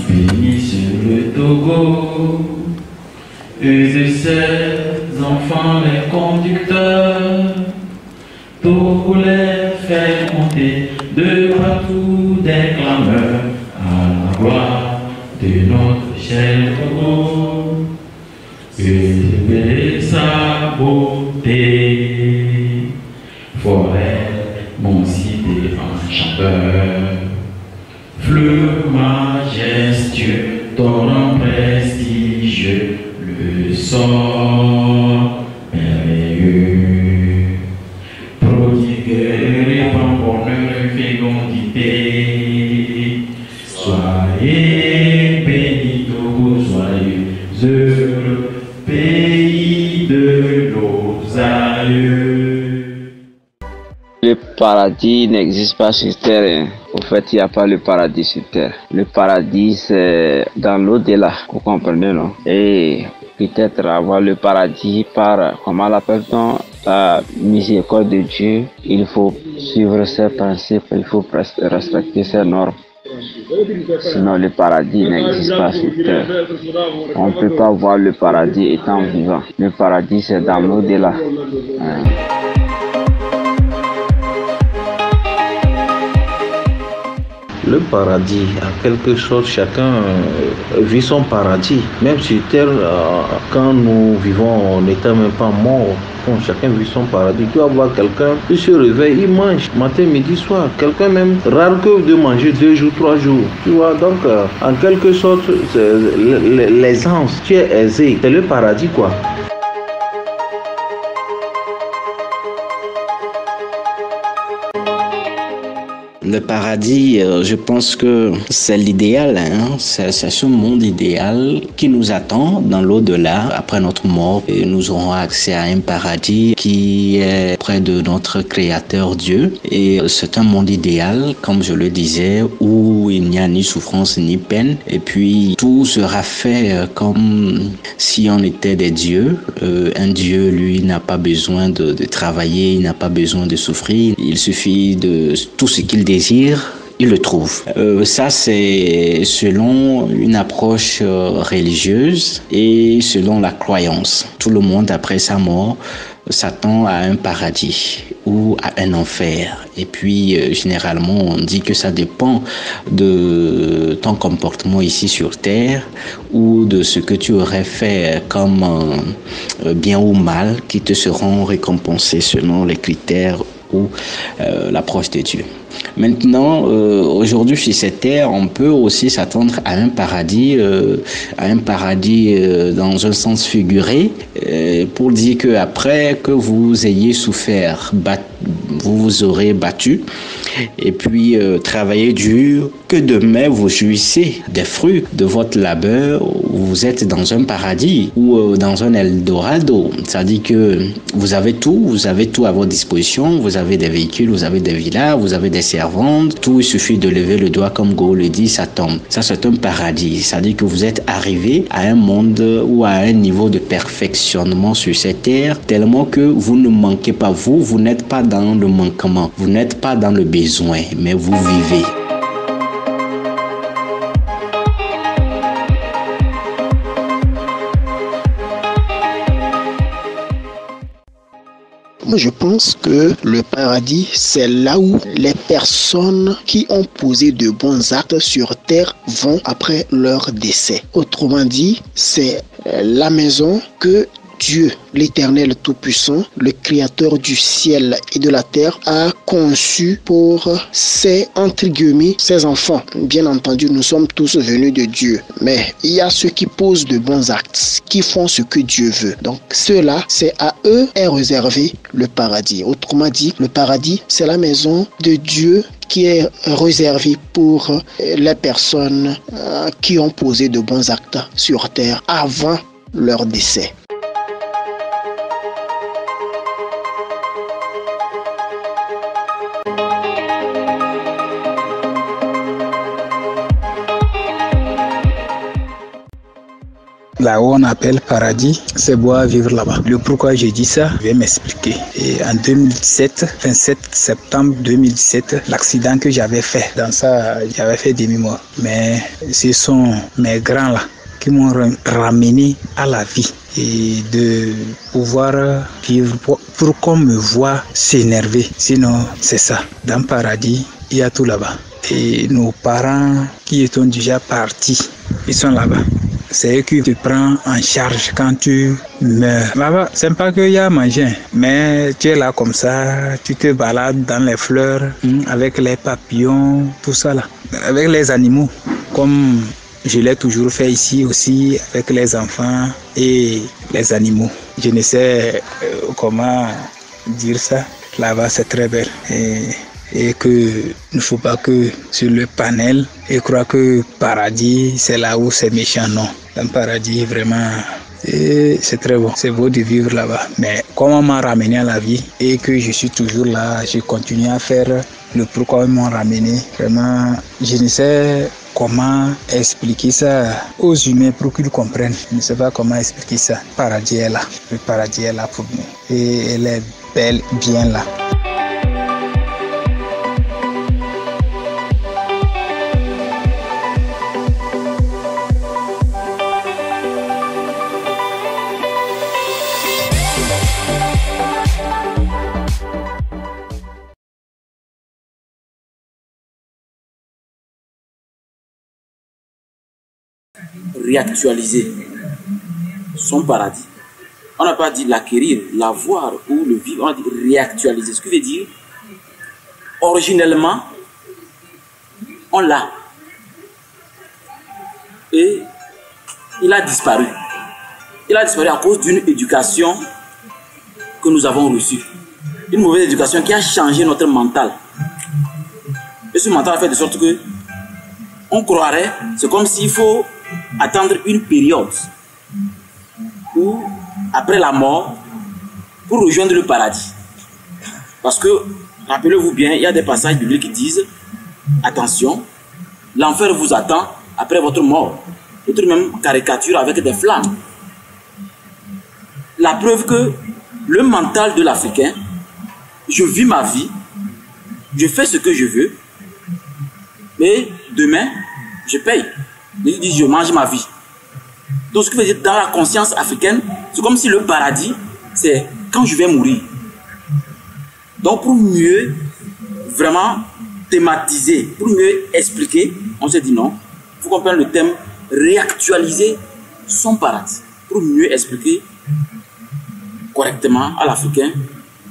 béni sur le Togo, eux et ses enfants les conducteurs, pour les faire monter de partout des clameurs à la gloire de notre cher Togo, et sa beauté, forêt, mon cité enchanteur, fleuve majestueux, torrent prestigieux, le sort merveilleux, prodigue, répand bonheur, fécondité. Soyez bénis, Togo, soyez heureux, pays de nos aïeux. Le paradis n'existe pas sur terre. Au fait, il n'y a pas le paradis sur terre. Le paradis, c'est dans l'au-delà. Vous comprenez, non? Et peut-être avoir le paradis par, comment l'appelle-t-on, la miséricorde de Dieu. Il faut suivre ses principes, il faut respecter ses normes. Sinon, le paradis n'existe pas sur terre. On ne peut pas voir le paradis étant vivant. Le paradis, c'est dans l'au-delà. Le paradis, en quelque sorte, chacun vit son paradis. Même sur terre, quand nous vivons, on n'était même pas mort. Bon, chacun vit son paradis. Tu vas voir quelqu'un, il se réveille, il mange matin, midi, soir. Quelqu'un même, rare que de manger 2 jours, 3 jours. Tu vois, donc, en quelque sorte, l'aisance, tu es aisé. C'est le paradis, quoi. Le paradis, je pense que c'est l'idéal, hein? C'est ce monde idéal qui nous attend dans l'au-delà, après notre mort. Et nous aurons accès à un paradis qui est près de notre Créateur Dieu. Et c'est un monde idéal, comme je le disais, où il n'y a ni souffrance ni peine. Et puis tout sera fait comme si on était des dieux. Un dieu, lui, n'a pas besoin de travailler, il n'a pas besoin de souffrir. Il suffit de tout ce qu'il désire, il le trouve. Ça, c'est selon une approche religieuse et selon la croyance. Tout le monde, après sa mort, s'attend à un paradis ou à un enfer. Et puis, généralement, on dit que ça dépend de ton comportement ici sur Terre ou de ce que tu aurais fait comme bien ou mal qui te seront récompensés selon les critères ou l'approche de Dieu. Maintenant, aujourd'hui sur cette terre, on peut aussi s'attendre à un paradis dans un sens figuré, pour dire que après que vous ayez souffert, vous vous aurez battu, et puis travaillé dur, que demain vous jouissez des fruits de votre labeur. Vous êtes dans un paradis ou dans un Eldorado, c'est-à-dire que vous avez tout à votre disposition. Vous avez des véhicules, vous avez des villas, vous avez des servantes, tout, il suffit de lever le doigt comme Go le dit, ça tombe. Ça, c'est un paradis, c'est-à-dire que vous êtes arrivé à un monde ou à un niveau de perfectionnement sur cette terre, tellement que vous ne manquez pas, vous n'êtes pas dans le manquement, vous n'êtes pas dans le besoin, mais vous vivez. Moi, je pense que le paradis, c'est là où les personnes qui ont posé de bons actes sur terre vont après leur décès. Autrement dit, c'est la maison que Dieu, l'Éternel Tout-Puissant, le Créateur du ciel et de la terre, a conçu pour ses, entre guillemets, ses enfants. Bien entendu, nous sommes tous venus de Dieu. Mais il y a ceux qui posent de bons actes, qui font ce que Dieu veut. Donc, ceux-là, c'est à eux est réservé le paradis. Autrement dit, le paradis, c'est la maison de Dieu qui est réservée pour les personnes qui ont posé de bons actes sur terre avant leur décès. Là où on appelle paradis, c'est beau à vivre là-bas. Le pourquoi j'ai dit ça, je vais m'expliquer. Et en 2017, 27 septembre 2017, l'accident que j'avais fait, dans ça, j'avais fait demi-mort. Mais ce sont mes grands là qui m'ont ramené à la vie et de pouvoir vivre pour qu'on me voit s'énerver. Sinon, c'est ça. Dans le paradis, il y a tout là-bas. Et nos parents qui étaient déjà partis, ils sont là-bas. C'est eux qui te prennent en charge quand tu meurs. Là-bas, c'est pas qu'il y a à manger, mais tu es là comme ça, tu te balades dans les fleurs, avec les papillons, tout ça là. Avec les animaux, comme je l'ai toujours fait ici aussi, avec les enfants et les animaux. Je ne sais comment dire ça. Là-bas, c'est très belle. Et que il ne faut pas que sur le panel et croire que paradis c'est là où c'est méchant. Non, dans le paradis vraiment c'est très beau, c'est beau de vivre là-bas. Mais comme on m'a ramené à la vie et que je suis toujours là, je continue à faire le pourquoi ils m'ont ramené. Vraiment, je ne sais comment expliquer ça aux humains pour qu'ils comprennent. Je ne sais pas comment expliquer ça. Le paradis est là, le paradis est là pour nous et elle est belle, bien là. Réactualiser son paradis. On n'a pas dit l'acquérir, l'avoir ou le vivre, on a dit réactualiser. Ce qui veut dire, originellement, on l'a. Et il a disparu. Il a disparu à cause d'une éducation que nous avons reçue. Une mauvaise éducation qui a changé notre mental. Et ce mental a fait de sorte que on croirait, c'est comme s'il faut attendre une période où, après la mort, pour rejoindre le paradis. Parce que, rappelez-vous bien, il y a des passages bibliques qui disent, attention, l'enfer vous attend après votre mort. D'autres même caricature avec des flammes. La preuve que le mental de l'Africain, je vis ma vie, je fais ce que je veux, mais demain, je paye. Je mange ma vie. Donc ce qui veut dire, dans la conscience africaine, c'est comme si le paradis, c'est quand je vais mourir. Donc pour mieux vraiment thématiser, pour mieux expliquer, on s'est dit non, il faut qu'on prenne le thème réactualiser son paradis, pour mieux expliquer correctement à l'Africain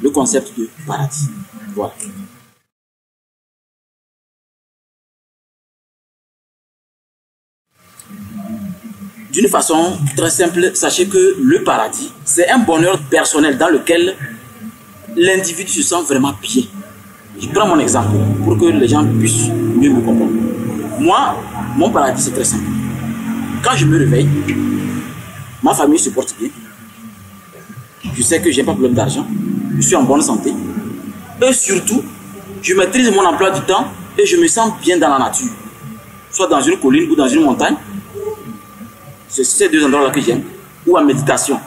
le concept de paradis. Voilà. D'une façon très simple, sachez que le paradis, c'est un bonheur personnel dans lequel l'individu se sent vraiment bien. Je prends mon exemple pour que les gens puissent mieux me comprendre. Moi, mon paradis, c'est très simple. Quand je me réveille, ma famille se porte bien. Je sais que je n'ai pas de problème d'argent. Je suis en bonne santé. Et surtout, je maîtrise mon emploi du temps et je me sens bien dans la nature. Soit dans une colline ou dans une montagne. C'est ces deux endroits-là que j'aime. Ou en méditation.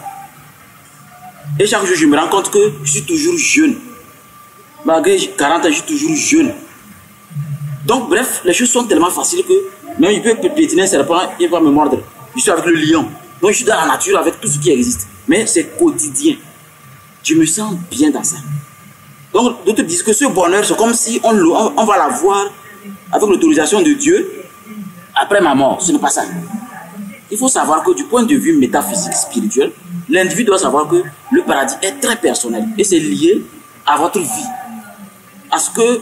Et chaque jour, je me rends compte que je suis toujours jeune. Malgré 40 ans, je suis toujours jeune. Donc, bref, les choses sont tellement faciles que même il peut piétiner un serpent, il va me mordre. Je suis avec le lion. Donc, je suis dans la nature avec tout ce qui existe. Mais c'est quotidien. Je me sens bien dans ça. Donc, d'autres disent que ce bonheur, c'est comme si on va l'avoir avec l'autorisation de Dieu après ma mort. Ce n'est pas ça. Il faut savoir que du point de vue métaphysique, spirituel, l'individu doit savoir que le paradis est très personnel et c'est lié à votre vie. Parce que,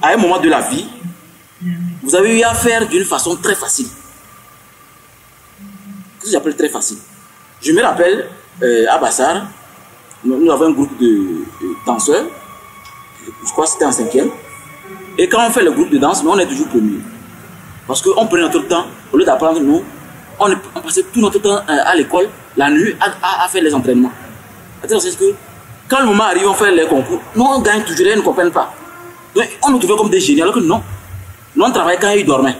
à un moment de la vie, vous avez eu à faire d'une façon très facile. Qu'est-ce que j'appelle très facile? Je me rappelle, à Bassar, nous avons un groupe de danseurs, je crois que c'était en 5e, et quand on fait le groupe de danse, on est toujours premier. Parce qu'on prenait notre temps, au lieu d'apprendre, nous, on passait tout notre temps à l'école, la nuit, à faire les entraînements. C'est que quand le moment arrive, on fait les concours, nous on gagne toujours, ils ne comprennent pas. Donc on nous trouvait comme des génies, alors que non. Nous on travaillait quand ils dormaient.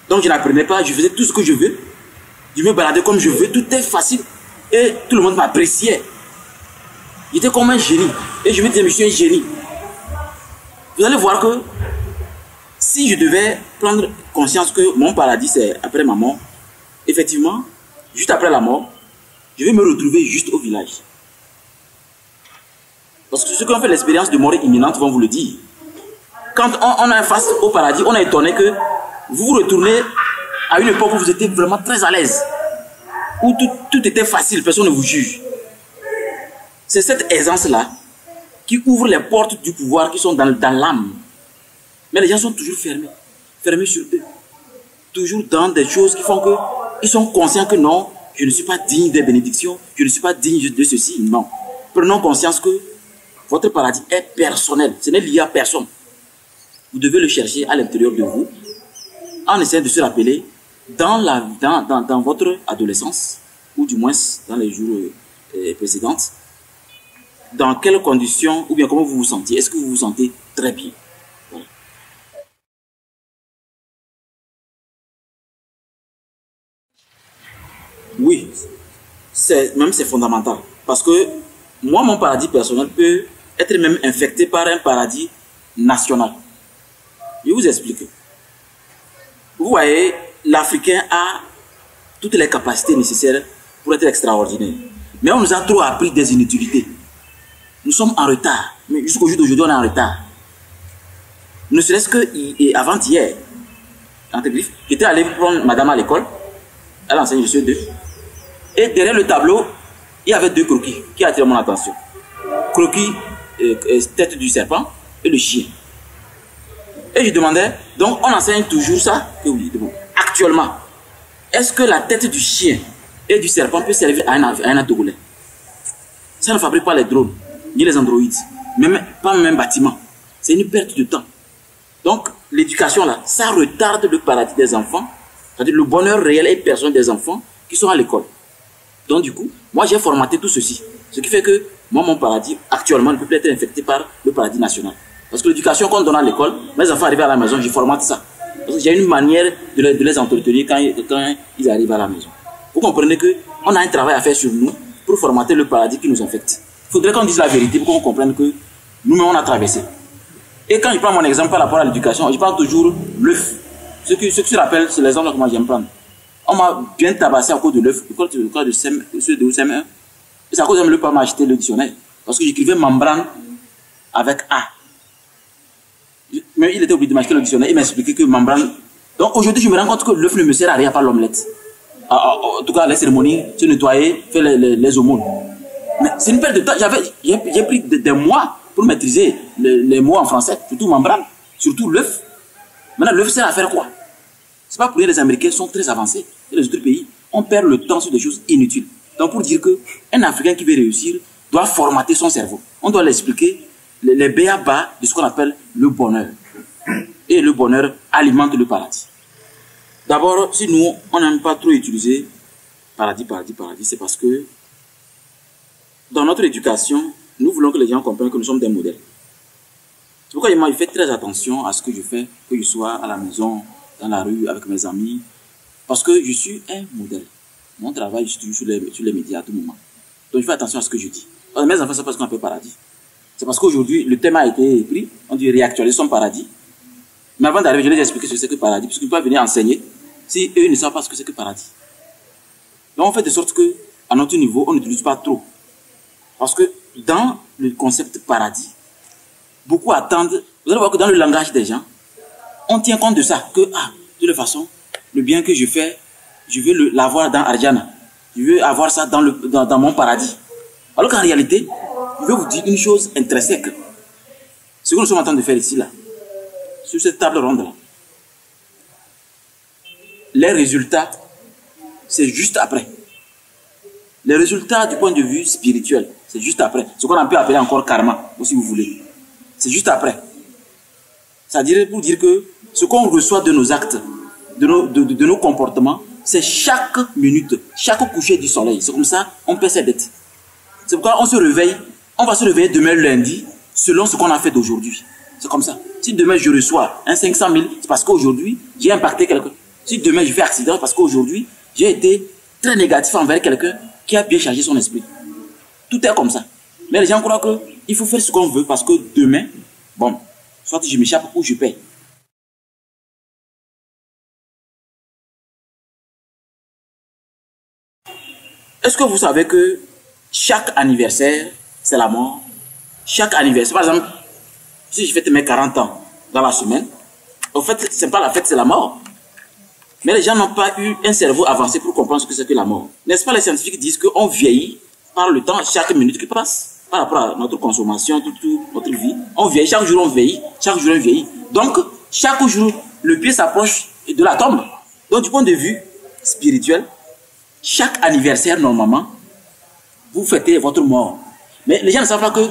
Donc je n'apprenais pas, je faisais tout ce que je veux. Je me baladais comme je veux, tout est facile. Et tout le monde m'appréciait. J'étais comme un génie. Et je me disais, mais je suis un génie. Vous allez voir que si je devais prendre conscience que mon paradis c'est après ma mort, effectivement, juste après la mort, je vais me retrouver juste au village. Parce que ceux qui ont fait l'expérience de mort imminente vont vous le dire. Quand on est face au paradis, on est étonné que vous vous retournez à une époque où vous étiez vraiment très à l'aise, où tout était facile, personne ne vous juge. C'est cette aisance-là qui ouvre les portes du pouvoir qui sont dans l'âme. Mais les gens sont toujours fermés sur eux. Toujours dans des choses qui font qu'ils sont conscients que non, je ne suis pas digne des bénédictions, je ne suis pas digne de ceci. Non. Prenons conscience que votre paradis est personnel, ce n'est lié à personne. Vous devez le chercher à l'intérieur de vous, en essayant de se rappeler dans votre adolescence, ou du moins dans les jours précédents, dans quelles conditions, ou bien comment vous vous sentiez. Est-ce que vous vous sentez très bien? Voilà. Oui, c'est fondamental. Parce que moi, mon paradis personnel peut être même infecté par un paradis national. Je vous explique. Vous voyez, l'Africain a toutes les capacités nécessaires pour être extraordinaire. Mais on nous a trop appris des inutilités. Nous sommes en retard. Mais jusqu'au jour d'aujourd'hui, on est en retard. Ne serait-ce que avant-hier, entre griffes, j'étais allé prendre madame à l'école. Elle enseigne, je suis 2. Et derrière le tableau, il y avait 2 croquis qui attirent mon attention. Croquis, tête du serpent et le chien. Et je demandais, donc on enseigne toujours ça? Que oui, actuellement, est-ce que la tête du chien et du serpent peut servir à un Togolais? Ça ne fabrique pas les drones, ni les androïdes, pas même bâtiment. C'est une perte de temps. Donc, l'éducation là, ça retarde le paradis des enfants, c'est-à-dire le bonheur réel et personnel des enfants qui sont à l'école. Donc du coup, moi j'ai formaté tout ceci. Ce qui fait que moi, mon paradis, actuellement, ne peut plus être infecté par le paradis national. Parce que l'éducation qu'on donne à l'école, mes enfants arrivent à la maison, je formate ça. Parce que j'ai une manière de les entretenir quand ils arrivent à la maison. Vous comprenez qu'on a un travail à faire sur nous pour formater le paradis qui nous infecte. Il faudrait qu'on dise la vérité pour qu'on comprenne que nous-mêmes on a traversé. Et quand je prends mon exemple par rapport à l'éducation, je parle toujours l'œuf. Ce que je rappelle, c'est l'exemple que moi j'aime prendre. On m'a bien tabassé à cause de l'œuf, à cause de CM1. Et c'est à cause de l'œuf que m'a acheté le dictionnaire. Parce que j'écrivais membrane avec A. Mais il était obligé de m'acheter le dictionnaire. Il m'a expliqué que membrane. Donc aujourd'hui, je me rends compte que l'œuf ne me sert à rien à part l'omelette. En tout cas, les cérémonies, se nettoyer, faire les aumônes. Mais c'est une perte de temps. J'ai pris des mois pour maîtriser les mots en français, surtout membrane, surtout l'œuf. Maintenant, l'œuf sert à faire quoi? C'est pas pour rien, les Américains sont très avancés. Et les autres pays, on perd le temps sur des choses inutiles. Donc pour dire qu'un Africain qui veut réussir doit formater son cerveau. On doit l'expliquer les b.a.-ba de ce qu'on appelle le bonheur. Et le bonheur alimente le paradis. D'abord, si nous, on n'aime pas trop utiliser paradis, c'est parce que dans notre éducation, nous voulons que les gens comprennent que nous sommes des modèles. C'est pourquoi je fais très attention à ce que je fais, que je sois à la maison, dans la rue, avec mes amis, parce que je suis un modèle. Mon travail, je suis toujours sur les médias à tout moment. Donc je fais attention à ce que je dis. Alors, mes enfants, c'est parce qu'on appelle paradis. C'est parce qu'aujourd'hui, le thème a été pris, on dit réactualiser son paradis. Mais avant d'arriver, je les ai expliqué ce que c'est que paradis, puisqu'ils peuvent venir enseigner si eux ne savent pas ce que c'est que paradis. Donc on fait de sorte que, à notre niveau, on n'utilise pas trop. Parce que dans le concept paradis, beaucoup attendent, vous allez voir que dans le langage des gens, on tient compte de ça, que, de toute façon, le bien que je fais, je veux l'avoir dans Arjana. Je veux avoir ça dans mon paradis. Alors qu'en réalité, je vais vous dire une chose intrinsèque. Ce que nous sommes en train de faire ici, là, sur cette table ronde-là, les résultats, c'est juste après. Les résultats du point de vue spirituel, c'est juste après. Ce qu'on peut appeler encore karma, ou si vous voulez. C'est juste après. C'est-à-dire pour dire que ce qu'on reçoit de nos actes, de nos comportements, c'est chaque minute, chaque coucher du soleil. C'est comme ça, on paie ses dettes. C'est pourquoi on se réveille, on va se réveiller demain lundi, selon ce qu'on a fait d'aujourd'hui. C'est comme ça. Si demain je reçois un 500 000, c'est parce qu'aujourd'hui, j'ai impacté quelqu'un. Si demain je fais accident, c'est parce qu'aujourd'hui, j'ai été très négatif envers quelqu'un qui a bien chargé son esprit. Tout est comme ça. Mais les gens croient qu'il faut faire ce qu'on veut parce que demain, bon, soit je m'échappe ou je paye. Est-ce que vous savez que chaque anniversaire, c'est la mort? Chaque anniversaire, par exemple, si je fête mes 40 ans dans la semaine, en fait, ce n'est pas la fête, c'est la mort. Mais les gens n'ont pas eu un cerveau avancé pour comprendre ce que c'est que la mort. N'est-ce pas, les scientifiques disent qu'on vieillit par le temps, chaque minute qui passe, par rapport à notre consommation, toute notre vie. On vieillit, chaque jour on vieillit, chaque jour on vieillit. Donc, chaque jour, le pied s'approche de la tombe. Donc, du point de vue spirituel, chaque anniversaire, normalement, vous fêtez votre mort. Mais les gens ne savent pas que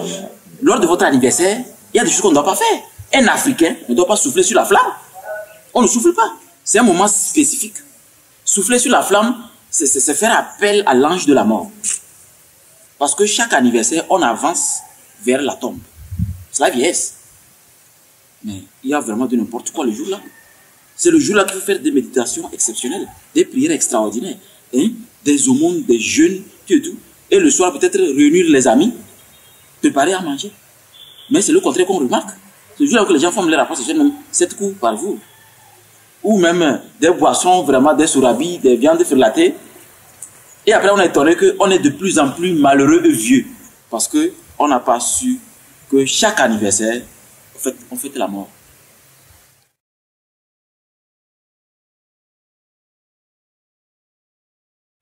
lors de votre anniversaire, il y a des choses qu'on ne doit pas faire. Un Africain ne doit pas souffler sur la flamme. On ne souffle pas. C'est un moment spécifique. Souffler sur la flamme, c'est faire appel à l'ange de la mort. Parce que chaque anniversaire, on avance vers la tombe. C'est la vieillesse. Mais il y a vraiment de n'importe quoi le jour-là. C'est le jour-là qu'il faut faire des méditations exceptionnelles, des prières extraordinaires, hein? Des aumônes, des jeûnes, tout et tout. Et le soir, peut-être réunir les amis, préparer à manger. Mais c'est le contraire qu'on remarque. C'est le jour-là que les gens font leur rapport sexuel, même 7 coups par jour. Ou même des boissons, vraiment des sourabis, des viandes frelatées. Et après, on est étonné qu'on est de plus en plus malheureux et vieux. Parce qu'on n'a pas su que chaque anniversaire, on fête la mort.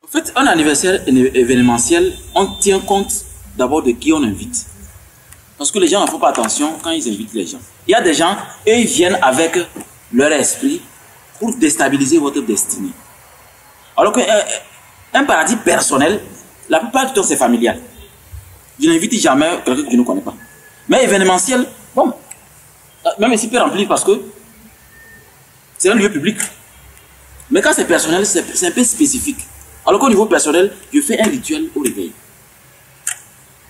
En fait, un anniversaire événementiel, on tient compte d'abord de qui on invite. Parce que les gens ne font pas attention quand ils invitent les gens. Il y a des gens, eux, ils viennent avec leur esprit pour déstabiliser votre destinée. Alors qu'un paradis personnel, la plupart du temps, c'est familial. Je n'invite jamais quelqu'un que je ne connais pas. Mais événementiel, bon, même ici peut remplir parce que c'est un lieu public. Mais quand c'est personnel, c'est un peu spécifique. Alors qu'au niveau personnel, je fais un rituel au réveil.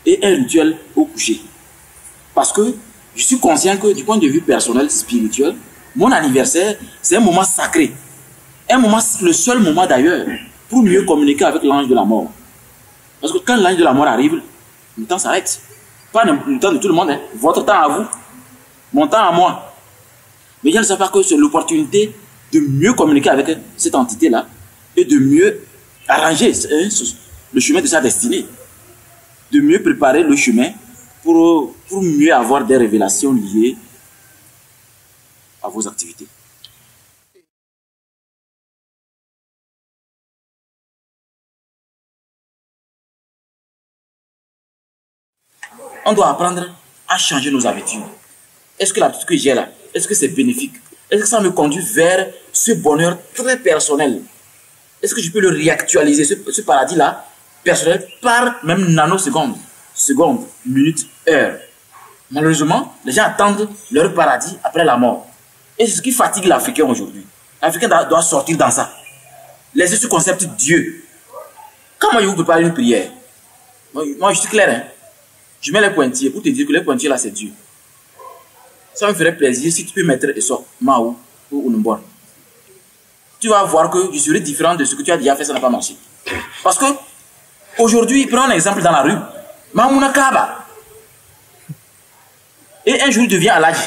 Et un rituel au coucher. Parce que je suis conscient que du point de vue personnel, spirituel, mon anniversaire, c'est un moment sacré. Un moment, le seul moment d'ailleurs, pour mieux communiquer avec l'ange de la mort. Parce que quand l'ange de la mort arrive, le temps s'arrête. Pas le temps de tout le monde, hein. Votre temps à vous, mon temps à moi. Mais je ne sais pas que c'est l'opportunité de mieux communiquer avec cette entité-là et de mieux arranger le chemin de sa destinée. De mieux préparer le chemin pour mieux avoir des révélations liées à vos activités. On doit apprendre à changer nos habitudes. Est-ce que l'habitude que j'ai là, est-ce que c'est bénéfique? Est-ce que ça me conduit vers ce bonheur très personnel? Est-ce que je peux le réactualiser, ce paradis-là, personnel, par même nanosecondes, secondes, minutes, heures? Malheureusement, les gens attendent leur paradis après la mort. Et c'est ce qui fatigue l'Africain aujourd'hui. L'Africain doit sortir dans ça. Laissez ce concept Dieu. Comment je vous prépare une prière? Moi, je suis clair, hein? Je mets les pointillés pour te dire que les pointillés là, c'est Dieu. Ça me ferait plaisir si tu peux mettre ça, Mao ou Unumbor. Tu vas voir que je serai différent de ce que tu as déjà fait, ça n'a pas marché. Parce que, aujourd'hui, prends un exemple dans la rue. Mamouna Kaba. Et un jour, il devient Aladji.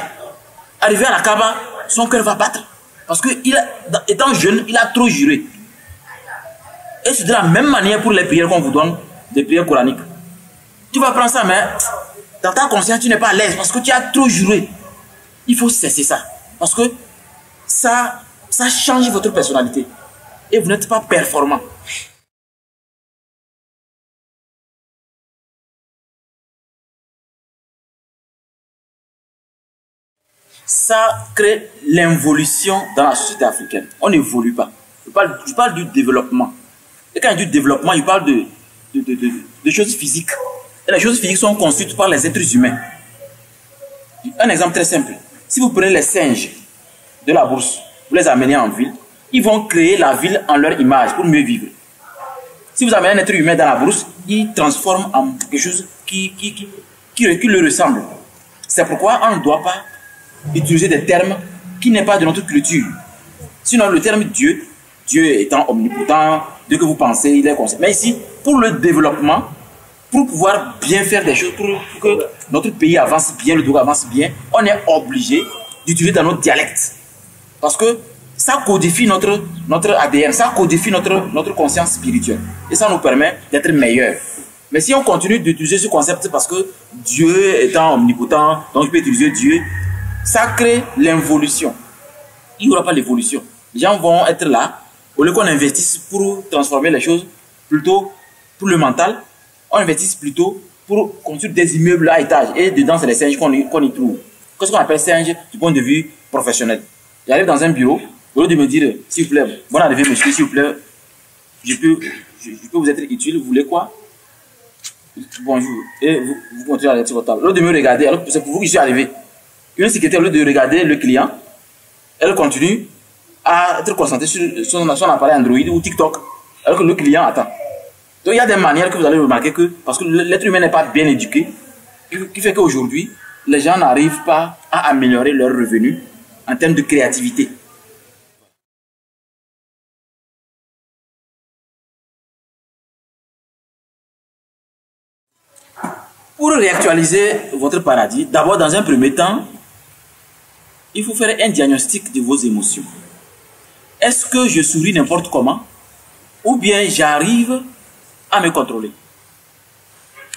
Arrivé à la Kaba, son cœur va battre. Parce que, étant jeune, il a trop juré. Et c'est de la même manière pour les prières qu'on vous donne, des prières coraniques. Tu vas prendre ça, mais dans ta conscience, tu n'es pas à l'aise parce que tu as trop juré. Il faut cesser ça. Parce que ça change votre personnalité. Et vous n'êtes pas performant. Ça crée l'involution dans la société africaine. On n'évolue pas. Je parle du développement. Et quand je dis développement, je parle de choses physiques. Et les choses physiques sont construites par les êtres humains. Un exemple très simple. Si vous prenez les singes de la bourse, vous les amenez en ville, ils vont créer la ville en leur image pour mieux vivre. Si vous amenez un être humain dans la bourse, il transforme en quelque chose qui lui ressemble. C'est pourquoi on ne doit pas utiliser des termes qui n'est pas de notre culture. Sinon, le terme Dieu, Dieu étant omnipotent, Dieu que vous pensez, il est conscient. Mais ici, pour le développement, pour pouvoir bien faire des choses, pour que notre pays avance bien, le Togo avance bien, on est obligé d'utiliser dans notre dialecte. Parce que ça codifie notre ADN, ça codifie notre conscience spirituelle. Et ça nous permet d'être meilleurs. Mais si on continue d'utiliser ce concept parce que Dieu étant omnipotent, donc je peux utiliser Dieu, ça crée l'involution. Il n'y aura pas l'évolution. Les gens vont être là, au lieu qu'on investisse pour transformer les choses, plutôt pour le mental, on investisse plutôt pour construire des immeubles à étage. Et dedans, c'est les singes qu'on y trouve. Qu'est-ce qu'on appelle singe du point de vue professionnel? J'arrive dans un bureau, au lieu de me dire, s'il vous plaît, bonne arrivée monsieur, s'il vous plaît, je peux vous être utile, vous voulez quoi? Bonjour. Et vous continuez à aller sur votre table. Au lieu de me regarder, alors c'est pour vous que je suis arrivé. Une secrétaire, au lieu de regarder le client, elle continue à être concentrée sur son appareil Android ou TikTok, alors que le client attend. Donc il y a des manières que vous allez remarquer que, parce que l'être humain n'est pas bien éduqué, qui fait qu'aujourd'hui, les gens n'arrivent pas à améliorer leurs revenus en termes de créativité. Pour réactualiser votre paradis, d'abord, dans un premier temps, il faut faire un diagnostic de vos émotions. Est-ce que je souris n'importe comment ou bien j'arrive à me contrôler?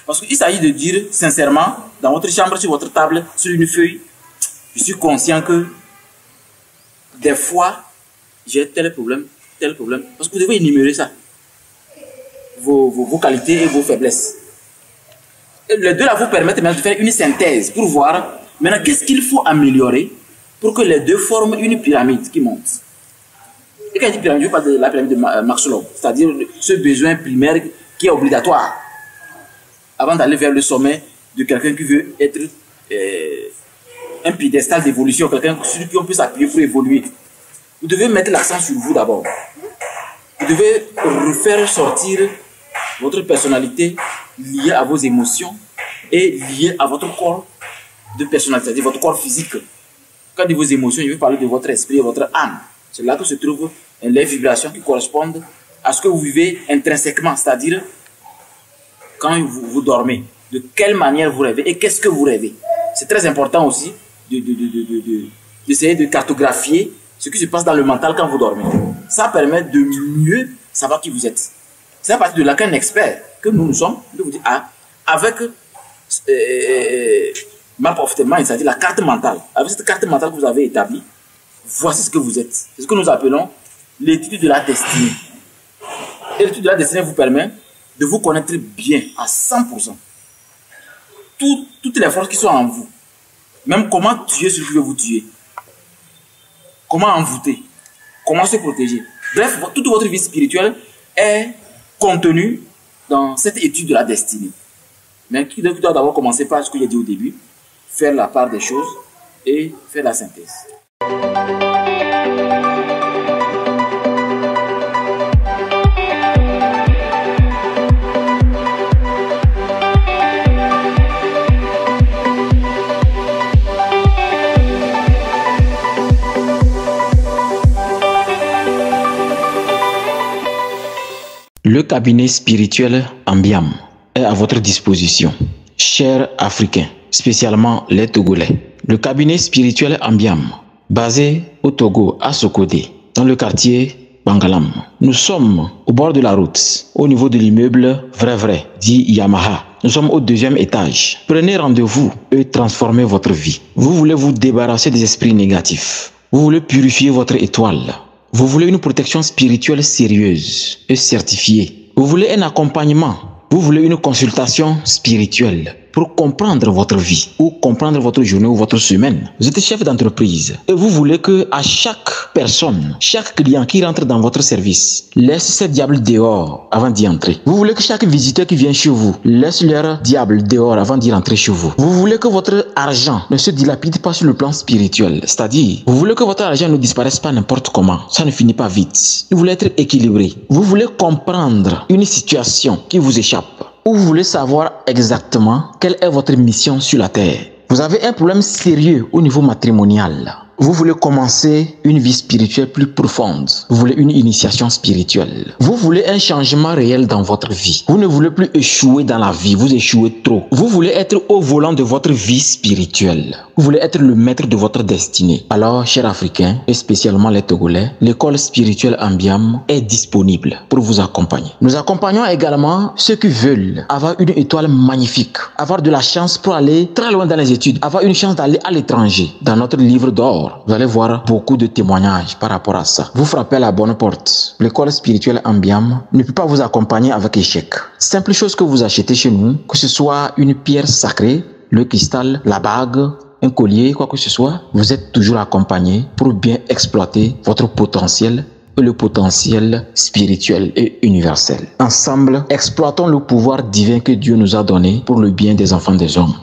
Parce qu'il s'agit de dire sincèrement, dans votre chambre, sur votre table, sur une feuille, je suis conscient que des fois, j'ai tel problème. Parce que vous devez énumérer ça. Vos qualités et vos faiblesses. Et les deux là vous permettent maintenant de faire une synthèse pour voir maintenant qu'est-ce qu'il faut améliorer pour que les deux forment une pyramide qui monte. Et quand je dis pyramide, je parle de la pyramide de Maslow, c'est-à-dire ce besoin primaire qui est obligatoire avant d'aller vers le sommet de quelqu'un qui veut être un piédestal d'évolution, quelqu'un sur qui on peut s'appuyer pour évoluer. Vous devez mettre l'accent sur vous d'abord. Vous devez refaire sortir votre personnalité liée à vos émotions et liée à votre corps de personnalité, c'est-à-dire votre corps physique. Quand je dis vos émotions, je veux parler de votre esprit et votre âme. C'est là que se trouvent les vibrations qui correspondent à ce que vous vivez intrinsèquement, c'est-à-dire quand vous dormez, de quelle manière vous rêvez et qu'est-ce que vous rêvez. C'est très important aussi d'essayer de cartographier ce qui se passe dans le mental quand vous dormez. Ça permet de mieux savoir qui vous êtes. C'est à partir de là qu'un expert que nous sommes, de vous dire, avec map of the mind, c'est-à-dire la carte mentale, avec cette carte mentale que vous avez établie, voici ce que vous êtes. C'est ce que nous appelons l'étude de la destinée. Et l'étude de la destinée vous permet de vous connaître bien à 100%. Toutes les forces qui sont en vous, même comment tuer celui qui veut vous tuer, comment envoûter, comment se protéger. Bref, toute votre vie spirituelle est contenue dans cette étude de la destinée. Mais qui doit d'abord commencer par ce que j'ai dit au début, faire la part des choses et faire la synthèse. Le cabinet spirituel Ambiam est à votre disposition, chers Africains, spécialement les Togolais. Le cabinet spirituel Ambiam, basé au Togo, à Sokodé, dans le quartier Bangalam. Nous sommes au bord de la route, au niveau de l'immeuble Vrai, dit Yamaha. Nous sommes au 2e étage. Prenez rendez-vous et transformez votre vie. Vous voulez vous débarrasser des esprits négatifs. Vous voulez purifier votre étoile. Vous voulez une protection spirituelle sérieuse et certifiée. Vous voulez un accompagnement. Vous voulez une consultation spirituelle pour comprendre votre vie ou comprendre votre journée ou votre semaine. Vous êtes chef d'entreprise et vous voulez que à chaque personne, chaque client qui rentre dans votre service, laisse ses diables dehors avant d'y entrer. Vous voulez que chaque visiteur qui vient chez vous laisse leur diable dehors avant d'y rentrer chez vous. Vous voulez que votre argent ne se dilapide pas sur le plan spirituel, c'est-à-dire vous voulez que votre argent ne disparaisse pas n'importe comment, ça ne finit pas vite. Vous voulez être équilibré. Vous voulez comprendre une situation qui vous échappe. Ou vous voulez savoir exactement quelle est votre mission sur la terre. Vous avez un problème sérieux au niveau matrimonial. Vous voulez commencer une vie spirituelle plus profonde. Vous voulez une initiation spirituelle. Vous voulez un changement réel dans votre vie. Vous ne voulez plus échouer dans la vie. Vous échouez trop. Vous voulez être au volant de votre vie spirituelle. Vous voulez être le maître de votre destinée. Alors, chers Africains, et spécialement les Togolais, l'école spirituelle Ambiam est disponible pour vous accompagner. Nous accompagnons également ceux qui veulent avoir une étoile magnifique, avoir de la chance pour aller très loin dans les études, avoir une chance d'aller à l'étranger. Dans notre livre d'or, vous allez voir beaucoup de témoignages par rapport à ça. Vous frappez à la bonne porte. L'école spirituelle Ambiam ne peut pas vous accompagner avec échec. Simple chose que vous achetez chez nous, que ce soit une pierre sacrée, le cristal, la bague, un collier, quoi que ce soit, vous êtes toujours accompagné pour bien exploiter votre potentiel et le potentiel spirituel et universel. Ensemble, exploitons le pouvoir divin que Dieu nous a donné pour le bien des enfants des hommes.